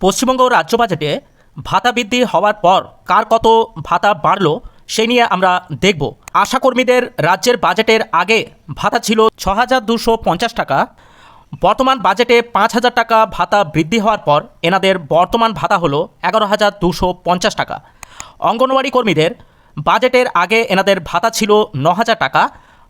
পশ্চিমবঙ্গ রাজ্য বাজেটে ভাতা বৃদ্ধি হওয়ার পর কার কত ভাতা বাড়লো সেই নিয়ে আমরা দেখব। আশাকর্মীদের রাজ্যের বাজেটের আগে ভাতা ছিল ৬,২৫০ টাকা। বর্তমান বাজেটে ৫,০০০ টাকা ভাতা বৃদ্ধি হওয়ার পর এনাদের বর্তমান ভাতা হলো ১১,২৫০ টাকা। অঙ্গনওয়াড়ি কর্মীদের বাজেটের আগে এনাদের ভাতা ছিল ৯,০০০ টাকা।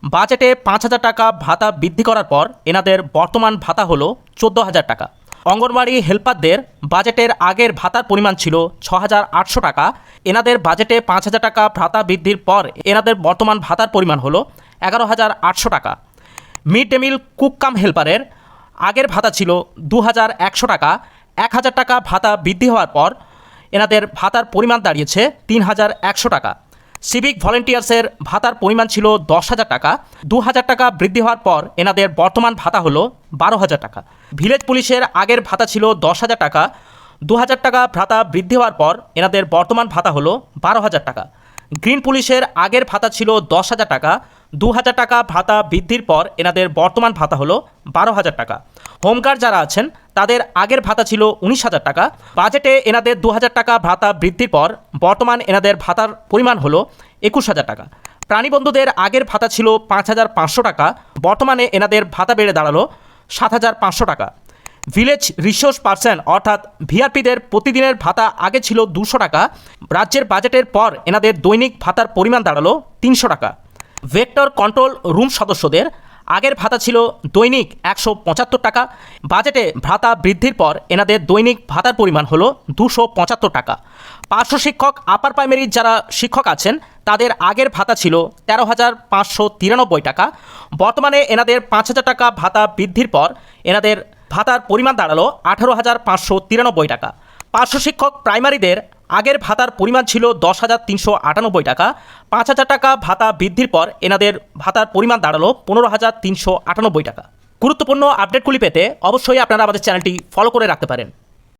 বাজেটে ৫,০০০ টাকা ভাতা বৃদ্ধি করার পর এনাদের বর্তমান ভাতা হলো ১৪,০০০ টাকা। অঙ্গনওয়াড়ি হেল্পারদের বাজেটের আগের ভাতার পরিমাণ ছিল ৬,৮০০ টাকা। এনাদের বাজেটে ৫,০০০ টাকা ভাতা বৃদ্ধির পর এনাদের বর্তমান ভাতার পরিমাণ হলো ১১,৮০০ টাকা। Mid day meal cook cum হেল্পারের আগের ভাতা ছিল ২,১০০ টাকা। ১,০০০ টাকা ভাতা বৃদ্ধি হওয়ার পর এনাদের ভাতার পরিমাণ দাঁড়িয়েছে ৩,১০০ টাকা। সিভিক ভলেন্টিয়ার্সের ভাতার পরিমাণ ছিল ১০,০০০ টাকা। ২,০০০ টাকা বৃদ্ধি হওয়ার পর এনাদের বর্তমান ভাতা হলো ১২,০০০ টাকা। ভিলেজ পুলিশের আগের ভাতা ছিল ১০,০০০ টাকা। ২,০০০ টাকা ভাতা বৃদ্ধি হওয়ার পর এনাদের বর্তমান ভাতা হলো ১২,০০০ টাকা। গ্রিন পুলিশের আগের ভাতা ছিল ১০,০০০ টাকা। ২,০০০ টাকা ভাতা বৃদ্ধির পর এনাদের বর্তমান ভাতা হলো ১২,০০০ টাকা। হোমগার্ড যারা আছেন তাদের আগের ভাতা ছিল ১৯,০০০ টাকা। বাজেটে এনাদের ২,০০০ টাকা ভাতা বৃদ্ধির পর বর্তমান এনাদের ভাতার পরিমাণ হলো ২১,০০০ টাকা। প্রাণীবন্ধুদের আগের ভাতা ছিল ৫,৫০০ টাকা। বর্তমানে এনাদের ভাতা বেড়ে দাঁড়ালো ৭,৫০০ টাকা। ভিলেজ রিসোর্স পার্সন অর্থাৎ ভিআরপিদের প্রতিদিনের ভাতা আগে ছিল ২০০ টাকা। রাজ্যের বাজেটের পর এনাদের দৈনিক ভাতার পরিমাণ দাঁড়ালো ৩০০ টাকা। ভেক্টর কন্ট্রোল রুম সদস্যদের আগের ভাতা ছিল দৈনিক ১৭৫ টাকা। বাজেটে ভাতা বৃদ্ধির পর এনাদের দৈনিক ভাতার পরিমাণ হলো ২৭৫ টাকা। পার্শ্ব শিক্ষক আপার প্রাইমারির যারা শিক্ষক আছেন তাদের আগের ভাতা ছিল ১৩,৫৯৩ টাকা। বর্তমানে এনাদের ৫,০০০ টাকা ভাতা বৃদ্ধির পর এনাদের ভাতার পরিমাণ দাঁড়ালো ১৮,৫৯৩ টাকা। পার্শ্ব শিক্ষক প্রাইমারিদের আগের ভাতার পরিমাণ ছিল ১০,৩৯৮ টাকা। ৫,০০০ টাকা ভাতা বৃদ্ধির পর এনাদের ভাতার পরিমাণ দাঁড়ালো ১৫,৩৯৮ টাকা। গুরুত্বপূর্ণ আপডেটগুলি পেতে অবশ্যই আপনারা আমাদের চ্যানেলটি ফলো করে রাখতে পারেন।